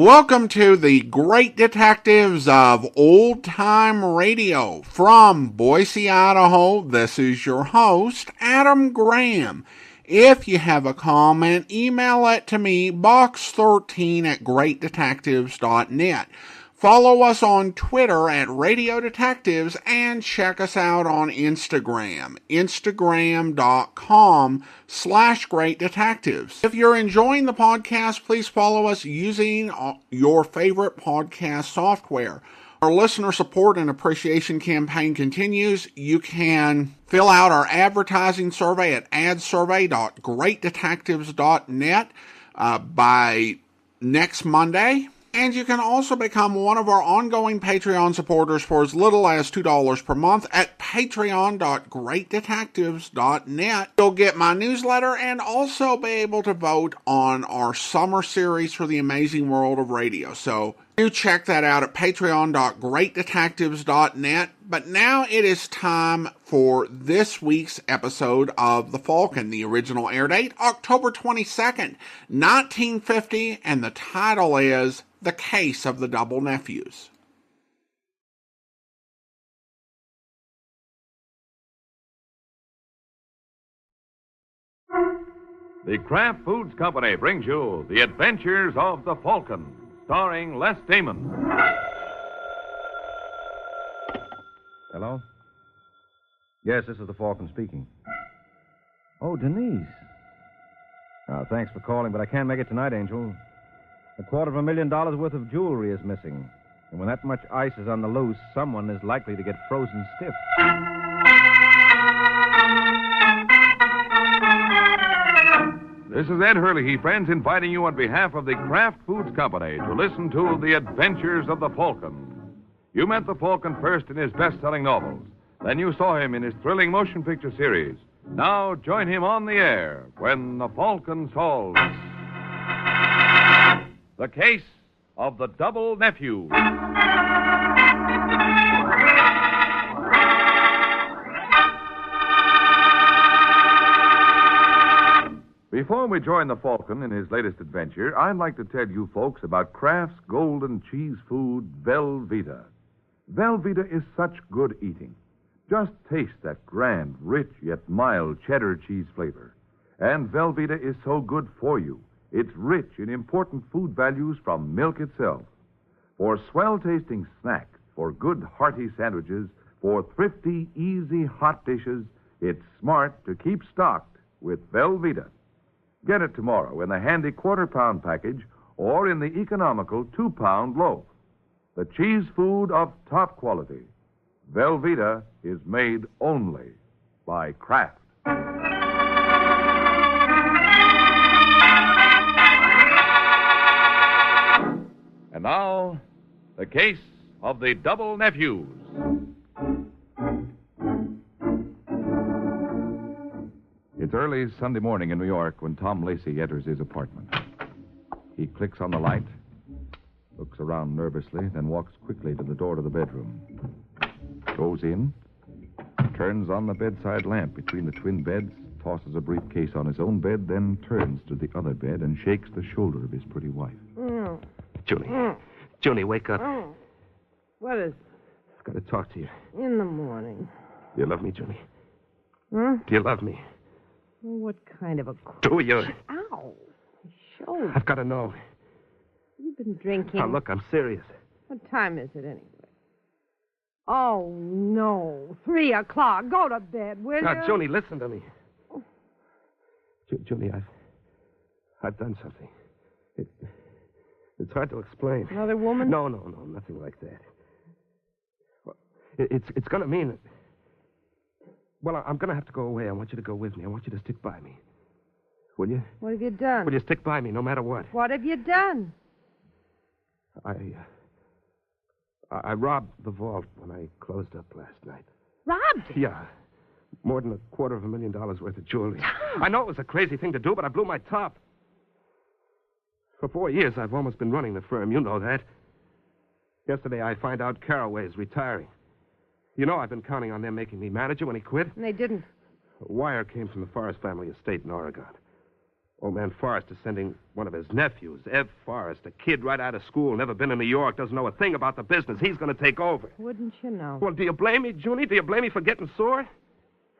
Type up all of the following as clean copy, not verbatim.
Welcome to the Great Detectives of Old Time Radio. From Boise, Idaho, this is your host, Adam Graham. If you have a comment, email it to me, box13@greatdetectives.net. Follow us on Twitter at Radio Detectives and check us out on Instagram, instagram.com/Great Detectives. If you're enjoying the podcast, please follow us using your favorite podcast software. Our listener support and appreciation campaign continues. You can fill out our advertising survey at adsurvey.greatdetectives.net by next Monday. And you can also become one of our ongoing Patreon supporters for as little as $2 per month at patreon.greatdetectives.net. You'll get my newsletter and also be able to vote on our summer series for the amazing world of radio. So do check that out at patreon.greatdetectives.net. But now it is time for this week's episode of The Falcon. The original air date, October 22nd, 1950, and the title is The Case of the Double Nephews. The Kraft Foods Company brings you The Adventures of the Falcon, starring Les Damon. Hello? Yes, this is the Falcon speaking. Oh, Denise. Thanks for calling, but I can't make it tonight, Angel. $250,000 worth of jewelry is missing. And when that much ice is on the loose, someone is likely to get frozen stiff. This is Ed Hurley, friends, inviting you on behalf of the Kraft Foods Company to listen to The Adventures of the Falcon. You met the Falcon first in his best-selling novels. Then you saw him in his thrilling motion picture series. Now join him on the air when the Falcon solves The Case of the Double Nephew. Before we join the Falcon in his latest adventure, I'd like to tell you folks about Kraft's golden cheese food, Velveeta. Velveeta is such good eating. Just taste that grand, rich, yet mild cheddar cheese flavor. And Velveeta is so good for you. It's rich in important food values from milk itself. For swell-tasting snacks, for good, hearty sandwiches, for thrifty, easy, hot dishes, it's smart to keep stocked with Velveeta. Get it tomorrow in the handy quarter-pound package or in the economical 2-pound loaf. The cheese food of top quality. Velveeta is made only by Kraft. And now, the case of the Double Nephews. It's early Sunday morning in New York when Tom Lacey enters his apartment. He clicks on the light, looks around nervously, then walks quickly to the door to the bedroom. Goes in, turns on the bedside lamp between the twin beds, tosses a briefcase on his own bed, then turns to the other bed and shakes the shoulder of his pretty wife. Junie. Junie, wake up. What is it? I've got to talk to you. In the morning. Do you love me, Junie? Huh? Do you love me? What kind of a... Do you? Ow. My shoulder. I've got to know. You've been drinking. Now, look, I'm serious. What time is it, anyway? Oh, no. 3 o'clock. Go to bed, will Now, you? Junie, listen to me. Junie, I've done something. It's hard to explain. Another woman? No, nothing like that. Well, it's going to mean that... Well, I'm going to have to go away. I want you to go with me. I want you to stick by me. Will you? What have you done? Will you stick by me no matter what? What have you done? I robbed the vault when I closed up last night. Robbed it? Yeah. More than $250,000 worth of jewelry. I know it was a crazy thing to do, but I blew my top. For 4 years, I've almost been running the firm. You know that. Yesterday, I find out Caraway is retiring. You know I've been counting on them making me manager when he quit. And they didn't. A wire came from the Forrest family estate in Oregon. Old man Forrest is sending one of his nephews, Ed Forrest, a kid right out of school, never been in New York, doesn't know a thing about the business. He's going to take over. Wouldn't you know? Well, do you blame me, Junie? Do you blame me for getting sore?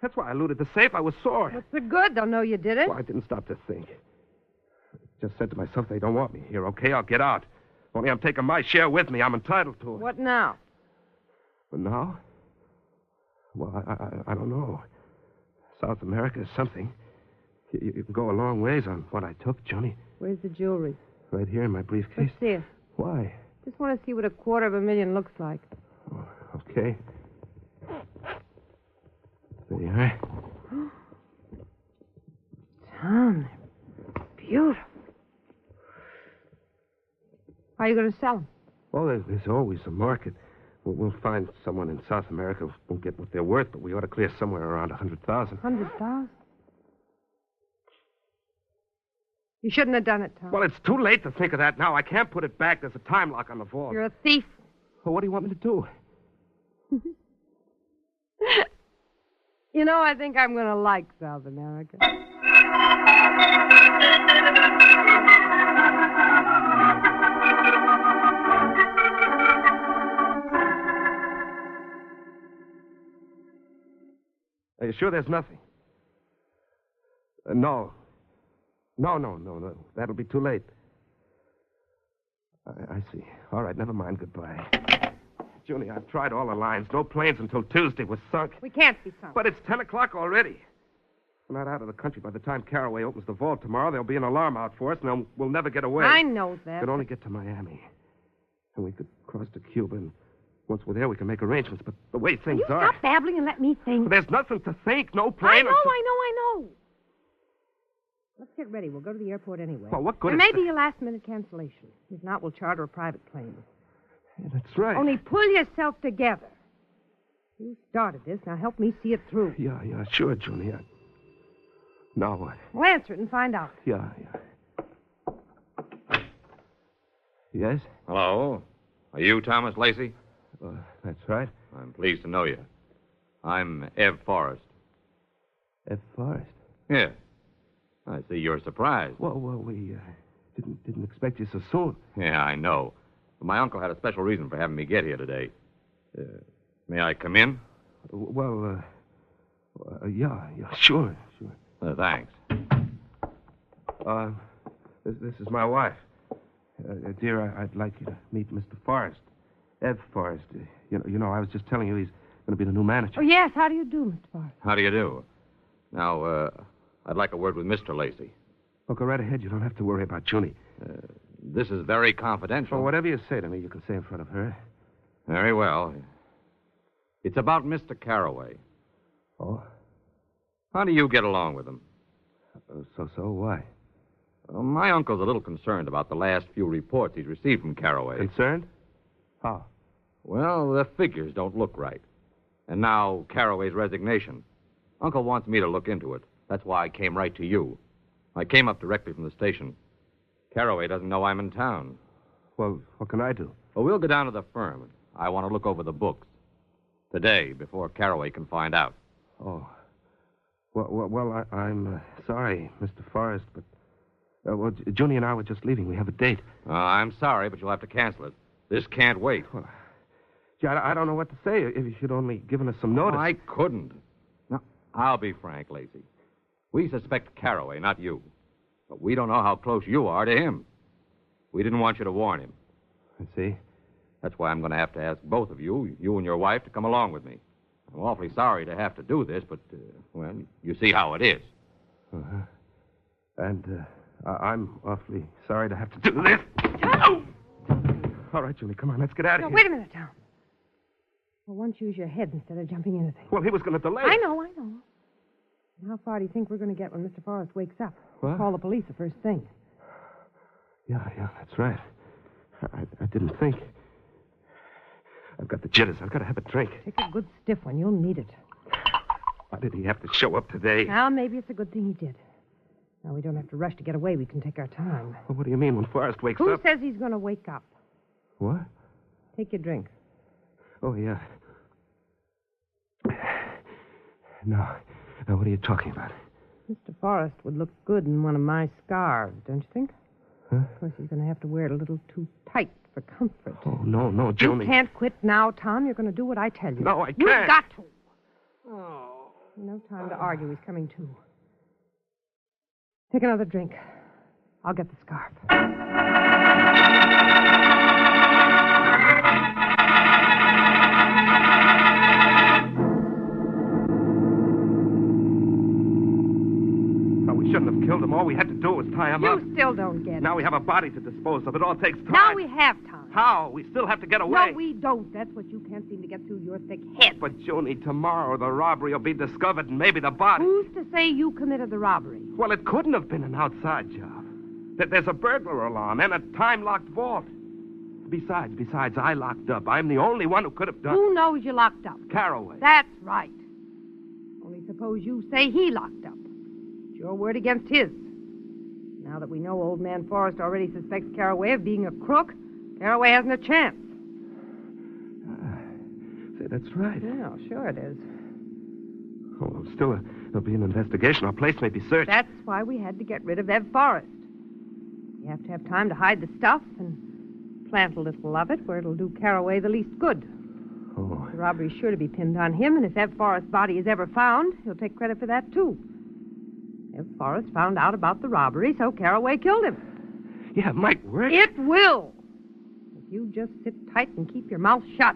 That's why I looted the safe. I was sore. What's the good? They'll know you did it. Well, I didn't stop to think. Just said to myself, they don't want me here, okay? I'll get out. Only I'm taking my share with me. I'm entitled to it. What now? But now? Well, I don't know. South America is something. You can go a long ways on what I took, Johnny. Where's the jewelry? Right here in my briefcase. Let's see it. Why? Just want to see what $250,000 looks like. Oh, okay. There you are. Tom, they're beautiful. How are you going to sell them? Well, there's always a market. We'll find someone in South America who won't get what they're worth, but we ought to clear somewhere around 100,000. 100,000? You shouldn't have done it, Tom. Well, it's too late to think of that now. I can't put it back. There's a time lock on the vault. You're a thief. Well, what do you want me to do? You know, I think I'm going to like South America. Are you sure there's nothing? No. No. That'll be too late. I see. All right, never mind. Goodbye. Junie, I've tried all the lines. No planes until Tuesday was sunk. We can't be sunk. But it's 10 o'clock already. We're not out of the country. By the time Caraway opens the vault tomorrow, there'll be an alarm out for us, and we'll never get away. I know that. We could only get to Miami. And we could cross to Cuba, and once we're there, we can make arrangements. But the way things Will you are... stop babbling and let me think? There's nothing to think. No plane. I know. Let's get ready. We'll go to the airport anyway. Well, what good There is may be a last-minute cancellation. If not, we'll charter a private plane. Yeah, that's right. Only pull yourself together. You started this. Now help me see it through. Yeah, sure, Junie. Now what? Well, answer it and find out. Yeah. Yes? Hello. Are you Thomas Lacey? That's right. I'm pleased to know you. I'm Ev Forrest. Ed Forrest. Yeah. I see you're surprised. Well, we didn't expect you so soon. Yeah, I know. But my uncle had a special reason for having me get here today. May I come in? Yeah, sure. Thanks. This is my wife. Dear, I'd like you to meet Mr. Forrest. Ed Forrest. You know, I was just telling you he's going to be the new manager. Oh, yes. How do you do, Mr. Forrest? How do you do? Now, I'd like a word with Mr. Lacey. Well, go right ahead. You don't have to worry about Junie. This is very confidential. Well, whatever you say to me, you can say in front of her. Very well. It's about Mr. Caraway. Oh? How do you get along with him? So, why? Well, my uncle's a little concerned about the last few reports he's received from Caraway. Concerned? How? Well, the figures don't look right. And now Caraway's resignation. Uncle wants me to look into it. That's why I came right to you. I came up directly from the station. Caraway doesn't know I'm in town. Well, what can I do? Well, we'll go down to the firm. I want to look over the books. Today, before Caraway can find out. Oh. Well, I'm sorry, Mr. Forrest, but... Junie and I were just leaving. We have a date. I'm sorry, but you'll have to cancel it. This can't wait. Well, gee, I don't know what to say. If you'd only given us some notice. I couldn't. Now, I'll be frank, Lacey. We suspect Caraway, not you. But we don't know how close you are to him. We didn't want you to warn him. I see. That's why I'm going to have to ask both of you, you and your wife, to come along with me. I'm awfully sorry to have to do this, but, well, you see how it is. Uh-huh. And, I'm awfully sorry to have to do this. Oh! All right, Julie, come on, let's get out of here. Wait a minute, Tom. Well, once use your head instead of jumping into things. Well, he was going to delay. I know. How far do you think we're going to get when Mr. Forrest wakes up? What? Call the police the first thing. Yeah, that's right. I didn't think. I've got the jitters. I've got to have a drink. Take a good stiff one. You'll need it. Why did he have to show up today? Well, maybe it's a good thing he did. Now, we don't have to rush to get away. We can take our time. Well, what do you mean when Forrest wakes Who up? says he's going to wake up? What? Take your drink. Oh, yeah. Now, what are you talking about? Mr. Forrest would look good in one of my scarves, don't you think? Huh? Of course, he's going to have to wear it a little too tight for comfort. Oh, no, Joni. You can't quit now, Tom. You're going to do what I tell you. No, I can't. You've got to. Oh. No time to argue. He's coming too. Take another drink. I'll get the scarf. No, we shouldn't have killed him. All we had to do was tie him up. You still don't get it. Now we have a body to dispose of. It all takes time. Now we have time. How? We still have to get away. No, we don't. That's what you can't seem to get through your thick head. But, Joni, tomorrow the robbery will be discovered and maybe the body. Who's to say you committed the robbery? Well, it couldn't have been an outside job. There's a burglar alarm and a time-locked vault. Besides, I locked up. I'm the only one who could have done it. Who knows you locked up? Caraway. That's right. Only suppose you say he locked up. It's your word against his. Now that we know old man Forrest already suspects Caraway of being a crook, Caraway hasn't a chance. Say, that's right. Yeah, sure it is. Oh, well, still, there'll be an investigation. Our place may be searched. That's why we had to get rid of Ev Forrest. We have to have time to hide the stuff and plant a little of it where it'll do Caraway the least good. Oh. The robbery's sure to be pinned on him, and if Ev Forrest's body is ever found, he'll take credit for that, too. Ev Forrest found out about the robbery, so Caraway killed him. Yeah, it might work. It will. If you just sit tight and keep your mouth shut.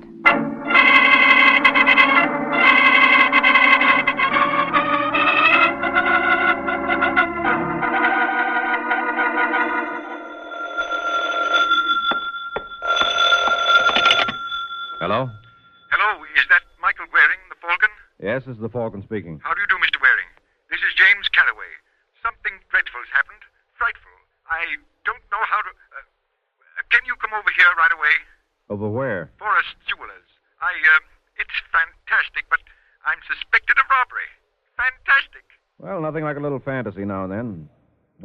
Hello? Hello, is that Michael Waring, the Falcon? Yes, this is the Falcon speaking. How do you do, Mr. Waring? This is James Caraway. Something dreadful's happened. Frightful. I don't know how to... can you come over here right away? Over where? Forrest Jewelers. It's fantastic, but I'm suspected of robbery. Fantastic. Well, nothing like a little fantasy now and then.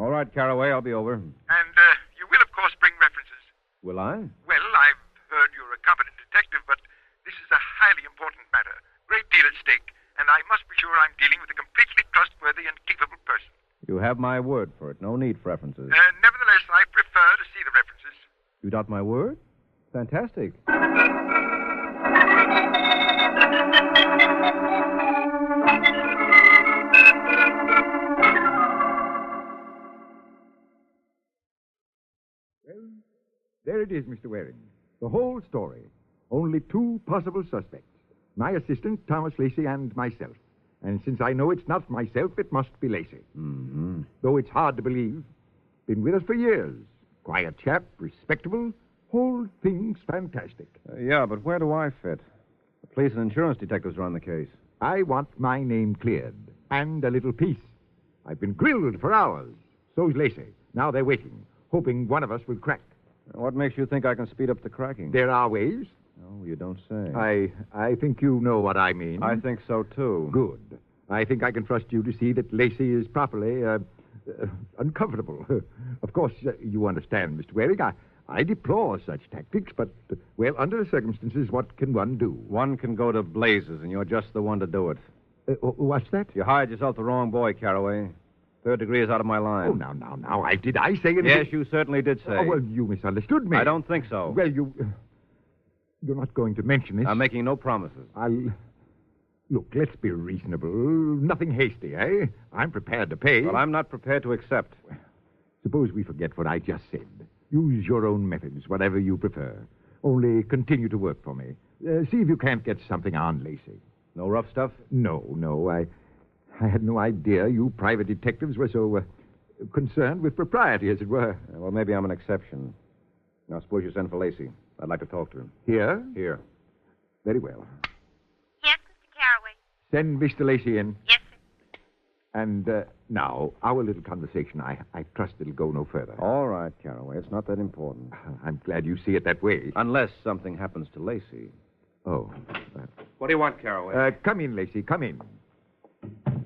All right, Caraway, I'll be over. And you will, of course, bring references. Will I? Well, I've heard you're a competent detective, but this is a highly important matter. Great deal at stake, and I must be sure I'm dealing with a completely trustworthy and capable person. You have my word for it. No need for references. Nevertheless, I prefer to see the references. You got my word? Fantastic. Well, there it is, Mr. Waring. The whole story. Only two possible suspects. My assistant, Thomas Lacey, and myself. And since I know it's not myself, it must be Lacey. Mm-hmm. Though it's hard to believe. Been with us for years. Quiet chap, respectable. Whole thing's fantastic. Yeah, but where do I fit? The police and insurance detectives are on the case. I want my name cleared. And a little peace. I've been grilled for hours. So's Lacey. Now they're waiting, hoping one of us will crack. What makes you think I can speed up the cracking? There are ways. Oh, you don't say. I think you know what I mean. I think so, too. Good. I think I can trust you to see that Lacey is properly uncomfortable. Of course, you understand, Mr. Waring. I deplore such tactics, but, well, under the circumstances, what can one do? One can go to blazes, and you're just the one to do it. What's that? You hired yourself the wrong boy, Caraway. Third degree is out of my line. Oh, now. Did I say anything? Yes, you certainly did say. Oh, well, you misunderstood me. I don't think so. Well, you're not going to mention this. I'm making no promises. Look, let's be reasonable. Nothing hasty, eh? I'm prepared to pay. Well, I'm not prepared to accept. Suppose we forget what I just said. Use your own methods, whatever you prefer. Only continue to work for me. See if you can't get something on Lacey. No rough stuff? No. I had no idea you private detectives were so concerned with propriety, as it were. Well, maybe I'm an exception. Now, suppose you send for Lacey. I'd like to talk to him. Here? Here. Very well. Yes, Mr. Caraway. Send Mr. Lacey in. Yes, sir. And now, our little conversation, I trust it'll go no further. All right, Caraway. It's not that important. I'm glad you see it that way. Unless something happens to Lacey. Oh. What do you want, Caraway? Come in, Lacey. Come in.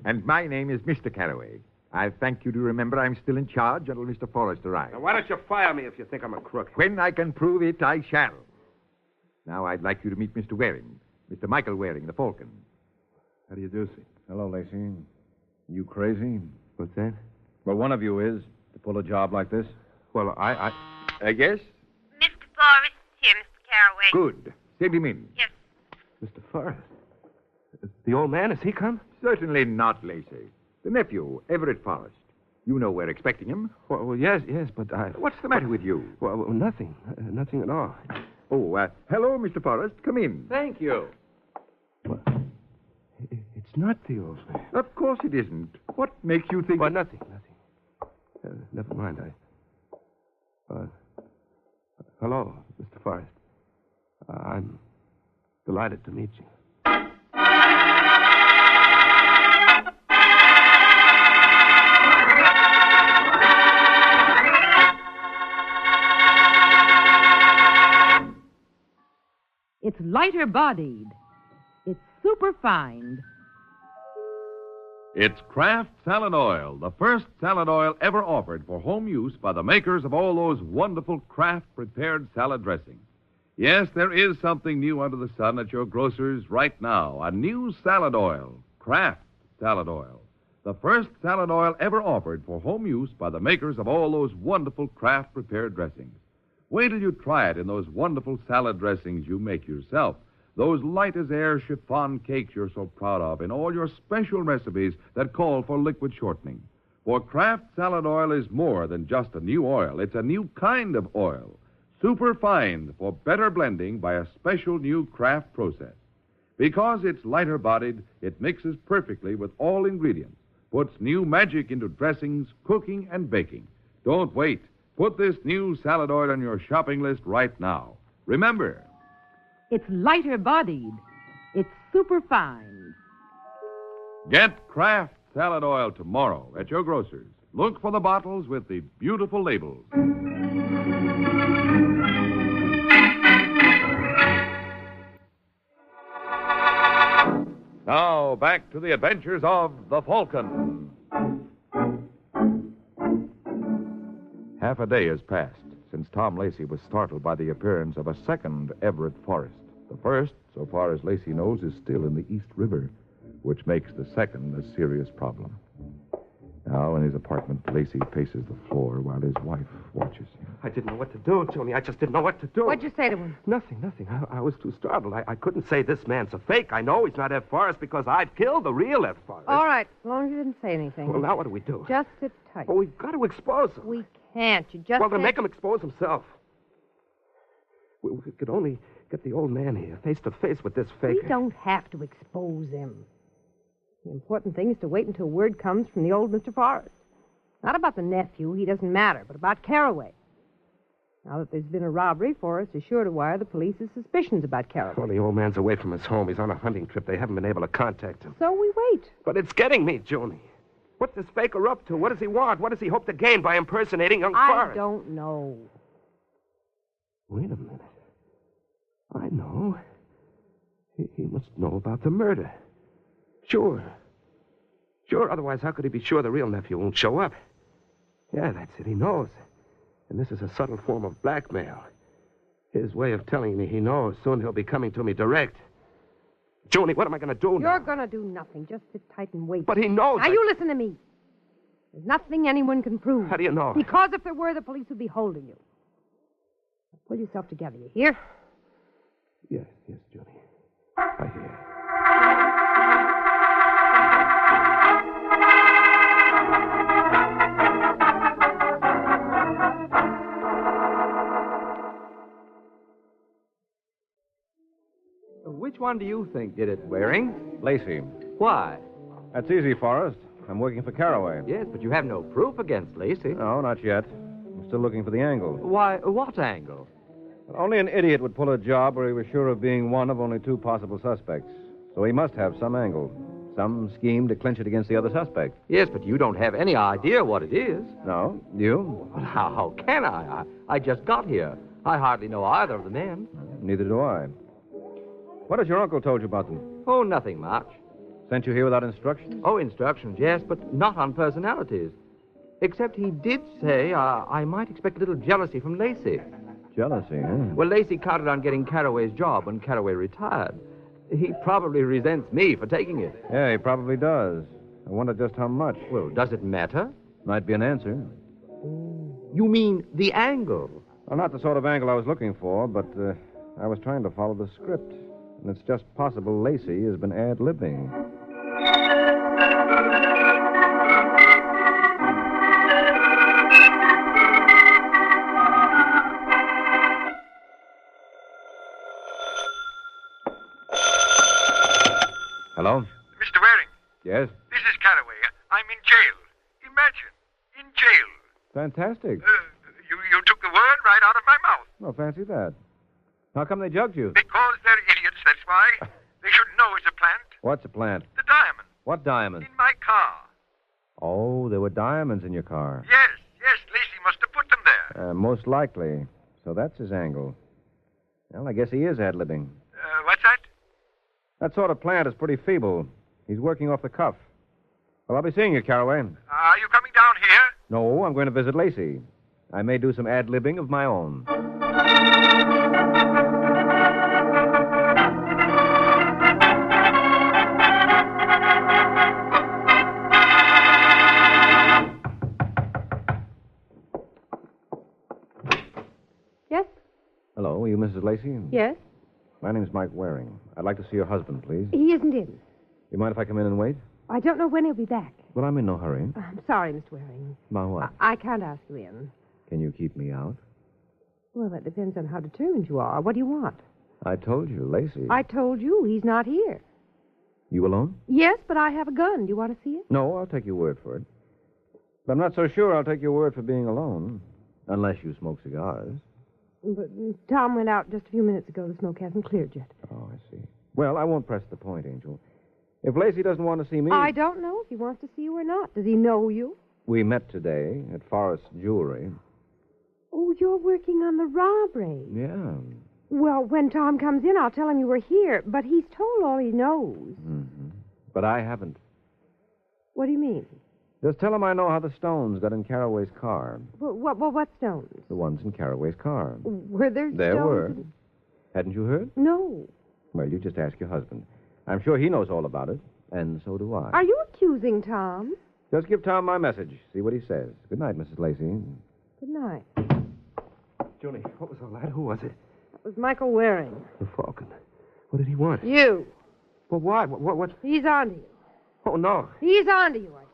And my name is Mr. Caraway. I thank you to remember I'm still in charge until Mr. Forrest arrives. Now, why don't you fire me if you think I'm a crook? When I can prove it, I shall. Now, I'd like you to meet Mr. Waring. Mr. Michael Waring, the Falcon. How do you do, see? Hello, Lacey. You crazy? What's that? Well, one of you is, to pull a job like this. Well, Yes? Mr. Forrest here, Mr. Caraway. Good. Send him in. Yes. Mr. Forrest. The old man, has he come? Certainly not Lacey. The nephew, Everett Forrest. You know we're expecting him. Well, yes, but I... What's the matter with you? Well, nothing. Nothing at all. Oh, hello, Mr. Forrest. Come in. Thank you. Well, it's not the old man. Of course it isn't. What makes you think... Well, nothing. Never mind. Hello, Mr. Forrest. I'm delighted to meet you. It's lighter-bodied. It's superfine. It's Kraft Salad Oil, the first salad oil ever offered for home use by the makers of all those wonderful Kraft-prepared salad dressings. Yes, there is something new under the sun at your grocer's right now. A new salad oil, Kraft Salad Oil. The first salad oil ever offered for home use by the makers of all those wonderful Kraft-prepared dressings. Wait till you try it in those wonderful salad dressings you make yourself. Those light-as-air chiffon cakes you're so proud of, and all your special recipes that call for liquid shortening. For Kraft Salad Oil is more than just a new oil. It's a new kind of oil, superfined for better blending by a special new Kraft process. Because it's lighter-bodied, it mixes perfectly with all ingredients, puts new magic into dressings, cooking, and baking. Don't wait. Put this new salad oil on your shopping list right now. Remember, It's lighter-bodied. It's superfine. get Kraft Salad Oil tomorrow at your grocer's. Look for the bottles with the beautiful labels. Now, back to the adventures of the Falcon. Half a day has passed since Tom Lacey was startled by the appearance of a second Everett Forrest. The first, so far as Lacey knows, is still in the East River, which makes the second a serious problem. Now, in his apartment, Lacey paces the floor while his wife watches him. I didn't know what to do, Tony. I just didn't know what to do. What'd you say to him? Nothing. I was too startled. I couldn't say this man's a fake. I know he's not F. Forrest because I've killed the real F. Forrest. All right, as long as you didn't say anything. Well, now what do we do? Just sit tight. Well, we've got to expose him. We can't. You just Well, then can't- make him expose himself. We could only get the old man here, face to face with this fake. We don't have to expose him. The important thing is to wait until word comes from the old Mr. Forrest. Not about the nephew, he doesn't matter, but about Caraway. Now that there's been a robbery, Forrest is sure to wire the police his suspicions about Caraway. Well, the old man's away from his home. He's on a hunting trip. They haven't been able to contact him. So we wait. But it's getting me, Junie. What's this faker up to? What does he want? What does he hope to gain by impersonating young Forrest? I don't know. Wait a minute. I know. He must know about the murder. Sure, otherwise how could he be sure the real nephew won't show up? Yeah, that's it. He knows. And this is a subtle form of blackmail. His way of telling me he knows. Soon he'll be coming to me direct. Junie, what am I going to do now? You're going to do nothing. Just sit tight and wait. But he knows. Now, you listen to me. There's nothing anyone can prove. How do you know? Because if there were, the police would be holding you. Now, pull yourself together, you hear? Yes, Junie. I hear. Which one do you think did it, Waring? Lacey. Why? That's easy, Forrest. I'm working for Caraway. Yes, but you have no proof against Lacey. No, not yet. I'm still looking for the angle. Why, what angle? Only an idiot would pull a job where he was sure of being one of only two possible suspects. So he must have some angle. Some scheme to clinch it against the other suspect. Yes, but you don't have any idea what it is. No? You? Well, how can I? I just got here. I hardly know either of the men. Neither do I. What has your uncle told you about them? Oh, nothing much. Sent you here without instructions? Oh, instructions, yes, but not on personalities. Except he did say I might expect a little jealousy from Lacey. Jealousy, eh? Well, Lacey counted on getting Caraway's job when Caraway retired. He probably resents me for taking it. Yeah, he probably does. I wonder just how much. Well, does it matter? Might be an answer. You mean the angle? Well, not the sort of angle I was looking for, but I was trying to follow the script. And it's just possible Lacey has been ad-libbing. Hello? Mr. Waring, Yes? this is Caraway. I'm in jail. Imagine, in jail. Fantastic. You took the word right out of my mouth. Oh, fancy that. How come they jugged you? Because they're idiots, that's why. They should know it's a plant. What's a plant? The diamond. What diamond? In my car. Oh, there were diamonds in your car. Yes, Lacey must have put them there. Most likely. So that's his angle. Well, I guess he is ad-libbing. What's that? That sort of plant is pretty feeble. He's working off the cuff. Well, I'll be seeing you, Caraway. Are you coming down here? No, I'm going to visit Lacey. I may do some ad-libbing of my own. Yes? Hello, are you Mrs. Lacey? Yes? My name's Mike Waring. I'd like to see your husband, please. He isn't in. You mind if I come in and wait? I don't know when he'll be back. Well, I'm in no hurry. I'm sorry, Mr. Waring. About what? I can't ask you in. Can you keep me out? Well, that depends on how determined you are. What do you want? I told you, Lacey. I told you he's not here. You alone? Yes, but I have a gun. Do you want to see it? No, I'll take your word for it. But I'm not so sure I'll take your word for being alone. Unless you smoke cigars. But Tom went out just a few minutes ago. The smoke hasn't cleared yet. Oh, I see. Well, I won't press the point, Angel. If Lacey doesn't want to see me... I don't know if he wants to see you or not. Does he know you? We met today at Forrest's Jewelry. Oh, you're working on the robbery. Yeah. Well, when Tom comes in, I'll tell him you were here. But he's told all he knows. Mm-hmm. But I haven't. What do you mean? Just tell him I know how the stones got in Caraway's car. What stones? The ones in Caraway's car. Were there There stones? were. Hadn't you heard? No. Well, you just ask your husband. I'm sure he knows all about it, and so do I. Are you accusing Tom? Just give Tom my message. See what he says. Good night, Mrs. Lacey. Good night. Julie, what was all that? Who was it? It was Michael Waring. The Falcon. What did he want? You. Well, why? What? He's on to you. Oh, no. He's on to you, I say.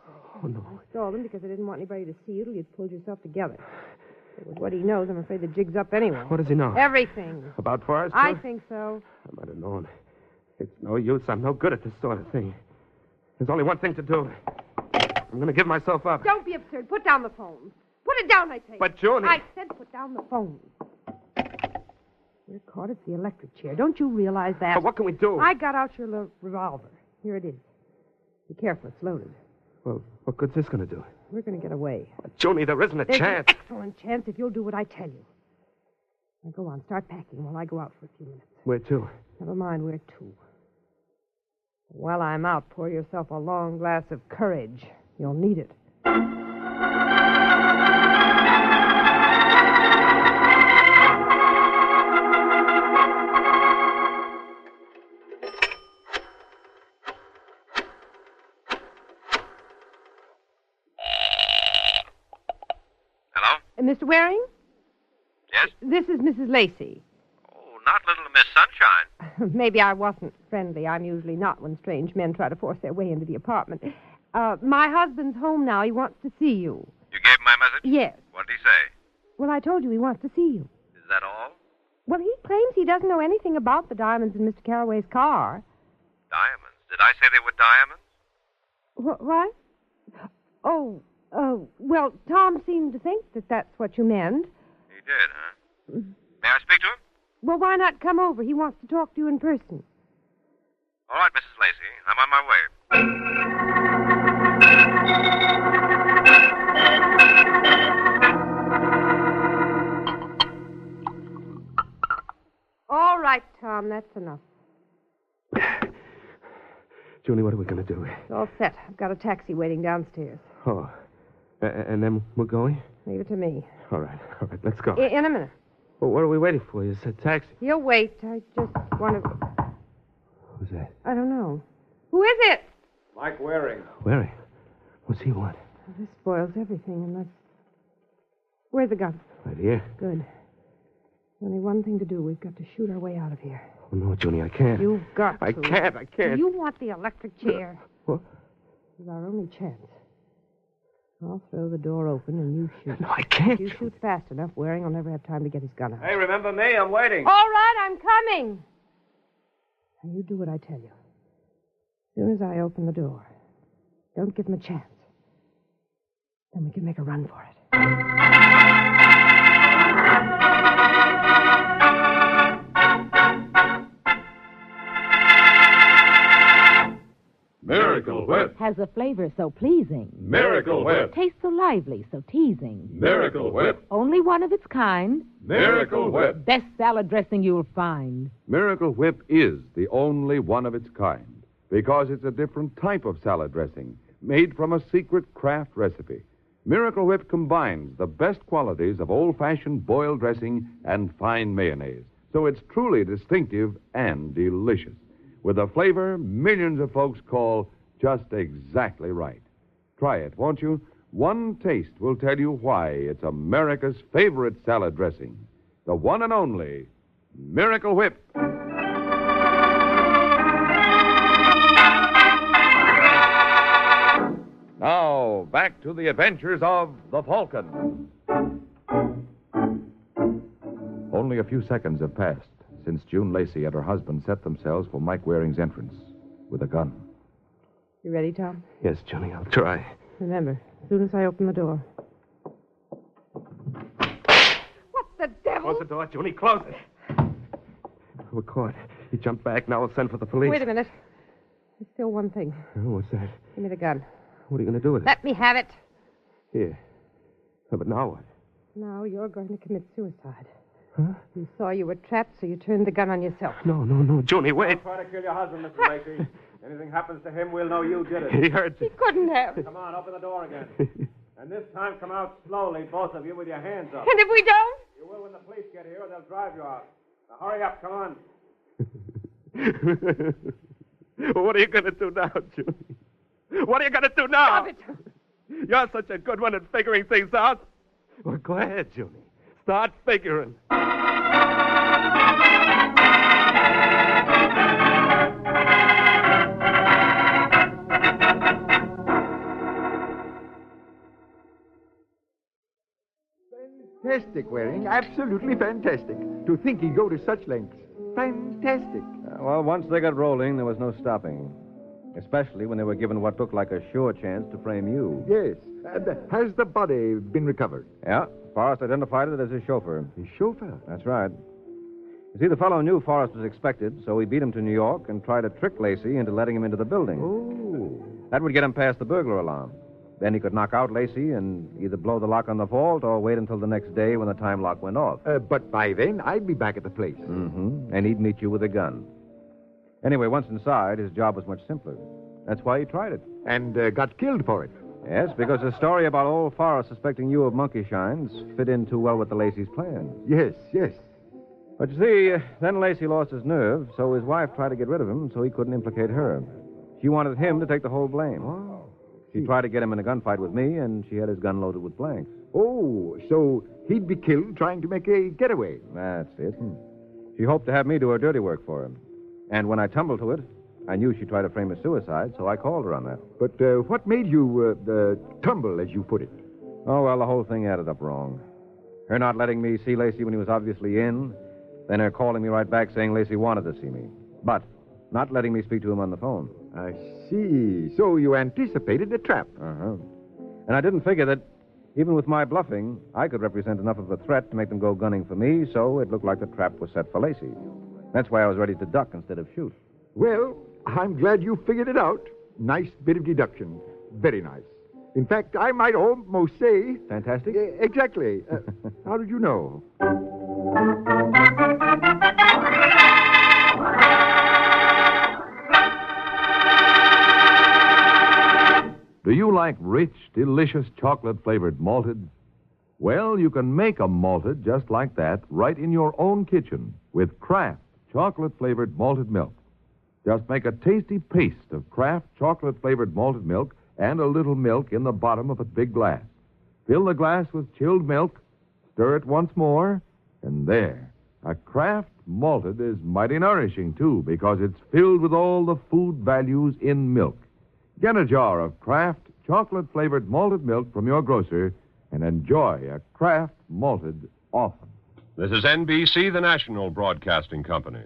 Oh, no. I stole them because I didn't want anybody to see you till you'd pulled yourself together. But with what he knows, I'm afraid the jig's up anyway. What does he know? Everything. About Forrest? I think so. I might have known. It's no use. I'm no good at this sort of thing. There's only one thing to do. I'm going to give myself up. Don't be absurd. Put down the phone. Put it down, I say. But, Julie... I said put down the phone. We're caught. It's the electric chair. Don't you realize that? But what can we do? I got out your revolver. Here it is. Be careful. It's loaded. Well, what good's this going to do? We're going to get away. Julie, there isn't a There's chance. an excellent chance if you'll do what I tell you. Now go on. Start packing while I go out for a few minutes. Where to? Never mind where to. While I'm out, pour yourself a long glass of courage. You'll need it. Hello? Mr. Waring? Yes? This is Mrs. Lacey. Oh, not little Miss Sunshine. Maybe I wasn't friendly. I'm usually not when strange men try to force their way into the apartment. My husband's home now. He wants to see you. You gave him my message? Yes. What did he say? Well, I told you he wants to see you. Is that all? Well, he claims he doesn't know anything about the diamonds in Mr. Caraway's car. Diamonds? Did I say they were diamonds? What? Oh, well, Tom seemed to think that that's what you meant. He did, huh? May I speak to him? Well, why not come over? He wants to talk to you in person. All right, Mrs. Lacey. I'm on my way. All right, Tom, that's enough. Julie, what are we going to do? It's all set. I've got a taxi waiting downstairs. Oh. And then we're going? Leave it to me. All right, let's go. In a minute. Well, what are we waiting for? You said taxi. He'll wait. I just want to... Who's that? I don't know. Who is it? Mike Waring. Waring. What's he want? This spoils everything unless... Where's the gun? Right here. Good. Only one thing to do. We've got to shoot our way out of here. Oh, no, Junie, I can't. You've got to. I can't. Do you want the electric chair? What? It's our only chance. I'll throw the door open and you shoot. No, I can't. If you shoot fast enough, Waring will never have time to get his gun out. Hey, remember me? I'm waiting. All right, I'm coming. Now, you do what I tell you. As soon as I open the door, don't give him a chance. Then we can make a run for it. Miracle Whip. Has a flavor so pleasing. Miracle Whip. Tastes so lively, so teasing. Miracle Whip. Only one of its kind. Miracle Whip. Best salad dressing you'll find. Miracle Whip is the only one of its kind because it's a different type of salad dressing made from a secret Kraft recipe. Miracle Whip combines the best qualities of old-fashioned boiled dressing and fine mayonnaise, so it's truly distinctive and delicious, with a flavor millions of folks call just exactly right. Try it, won't you? One taste will tell you why it's America's favorite salad dressing, the one and only Miracle Whip. Now, back to the adventures of the Falcon. Only a few seconds have passed since June Lacey and her husband set themselves for Mike Waring's entrance with a gun. You ready, Tom? Yes, Junie, I'll try. Remember, as soon as I open the door. What the devil? Close the door, Junie. Close it. We're caught. He jumped back. Now we'll send for the police. Wait a minute. There's still one thing. Oh, what's that? Give me the gun. What are you going to do with it? Let me have it. Here. Oh, but now what? Now you're going to commit suicide. Huh? You saw you were trapped, so you turned the gun on yourself. No. Junie, wait. Don't try to kill your husband, Mr. Lacey. Anything happens to him, we'll know you did it. He hurt you. He couldn't have. Come on, open the door again. And this time, come out slowly, both of you, with your hands up. And if we don't? You will when the police get here, or they'll drive you out. Now, hurry up, come on. What are you going to do now, Junie? What are you going to do now? Stop it. You're such a good one at figuring things out. Well, go ahead, Junie. Start figuring. Fantastic, Waring. Absolutely fantastic. To think he'd go to such lengths. Fantastic. Well, once they got rolling, there was no stopping. Especially when they were given what looked like a sure chance to frame you. Yes. Has the body been recovered? Yeah, Forrest identified it as his chauffeur. His chauffeur? That's right. You see, the fellow knew Forrest was expected, so he beat him to New York and tried to trick Lacey into letting him into the building. Oh. That would get him past the burglar alarm. Then he could knock out Lacey and either blow the lock on the vault or wait until the next day when the time lock went off. But by then, I'd be back at the place. Mm-hmm. And he'd meet you with a gun. Anyway, once inside, his job was much simpler. That's why he tried it. And got killed for it. Yes, because the story about old Forrest suspecting you of monkey shines fit in too well with the Lacey's plan. Yes. But you see, then Lacey lost his nerve, so his wife tried to get rid of him so he couldn't implicate her. She wanted him to take the whole blame. Oh. She tried to get him in a gunfight with me, and she had his gun loaded with blanks. Oh, so he'd be killed trying to make a getaway. That's it. She hoped to have me do her dirty work for her. And when I tumbled to it, I knew she'd try to frame a suicide, so I called her on that. But what made you tumble, as you put it? Oh, well, the whole thing added up wrong. Her not letting me see Lacey when he was obviously in, then her calling me right back saying Lacey wanted to see me, but not letting me speak to him on the phone. I see. So you anticipated a trap. Uh-huh. And I didn't figure that, even with my bluffing, I could represent enough of a threat to make them go gunning for me, so it looked like the trap was set for Lacey. That's why I was ready to duck instead of shoot. Well, I'm glad you figured it out. Nice bit of deduction. Very nice. In fact, I might almost say... Fantastic? Exactly. How did you know? Do you like rich, delicious chocolate-flavored malted? Well, you can make a malted just like that right in your own kitchen with Kraft chocolate-flavored malted milk. Just make a tasty paste of Kraft chocolate-flavored malted milk and a little milk in the bottom of a big glass. Fill the glass with chilled milk, stir it once more, and there. A Kraft malted is mighty nourishing, too, because it's filled with all the food values in milk. Get a jar of Kraft chocolate-flavored malted milk from your grocer and enjoy a Kraft malted often. This is NBC, the national broadcasting company.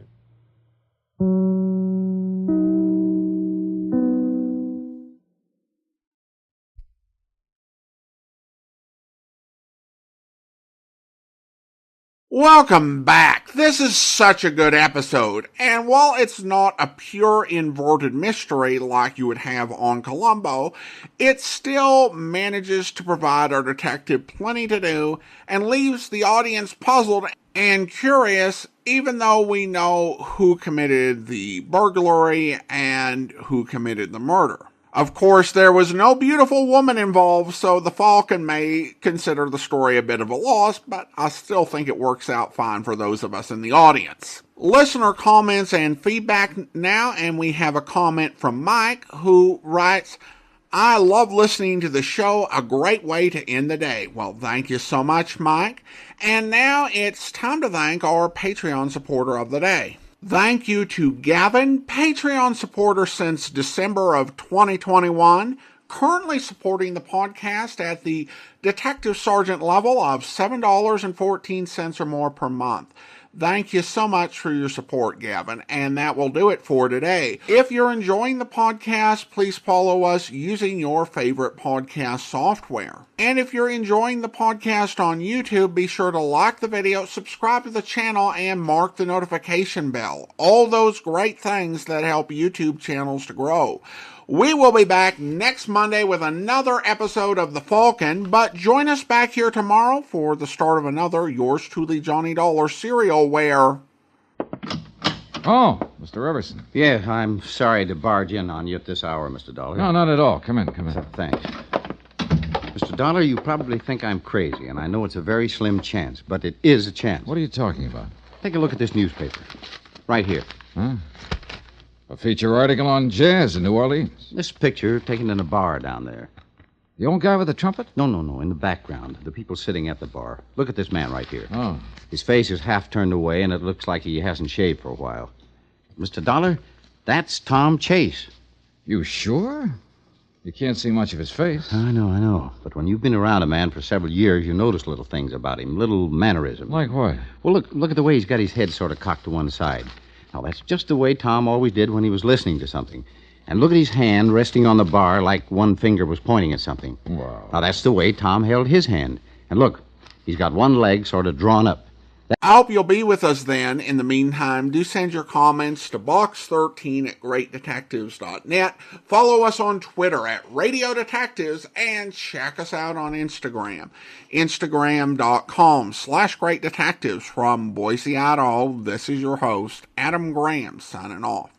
Welcome back. This is such a good episode, and while it's not a pure inverted mystery like you would have on Columbo, it still manages to provide our detective plenty to do and leaves the audience puzzled and curious, even though we know who committed the burglary and who committed the murder. Of course, there was no beautiful woman involved, so the Falcon may consider the story a bit of a loss, but I still think it works out fine for those of us in the audience. Listener comments and feedback now, and we have a comment from Mike, who writes, I love listening to the show, a great way to end the day. Well, thank you so much, Mike. And now it's time to thank our Patreon supporter of the day. Thank you to Gavin, Patreon supporter since December of 2021, currently supporting the podcast at the Detective Sergeant level of $7.14 or more per month. Thank you so much for your support, Gavin, and that will do it for today. If you're enjoying the podcast, please follow us using your favorite podcast software. And if you're enjoying the podcast on YouTube, be sure to like the video, subscribe to the channel, and mark the notification bell. All those great things that help YouTube channels to grow. We will be back next Monday with another episode of The Falcon, but join us back here tomorrow for the start of another Yours Truly Johnny Dollar serial where... Oh, Mr. Everson. Yeah, I'm sorry to barge in on you at this hour, Mr. Dollar. No, not at all. Come in. Thanks. Mr. Dollar, you probably think I'm crazy, and I know it's a very slim chance, but it is a chance. What are you talking about? Take a look at this newspaper. Right here. Huh? A feature article on jazz in New Orleans. This picture taken in a bar down there. The old guy with the trumpet? No, in the background. The people sitting at the bar. Look at this man right here. Oh. His face is half turned away, and it looks like he hasn't shaved for a while. Mr. Dollar, that's Tom Chase. You sure? You can't see much of his face. I know. But when you've been around a man for several years, you notice little things about him, little mannerisms. Like what? Well, look at the way he's got his head sort of cocked to one side. Now, that's just the way Tom always did when he was listening to something. And look at his hand resting on the bar like one finger was pointing at something. Wow. Now, that's the way Tom held his hand. And look, he's got one leg sort of drawn up. I hope you'll be with us then. In the meantime, do send your comments to box13@greatdetectives.net. Follow us on Twitter at Radio Detectives and check us out on Instagram. Instagram.com/greatdetectives. From Boise, Idaho, this is your host, Adam Graham, signing off.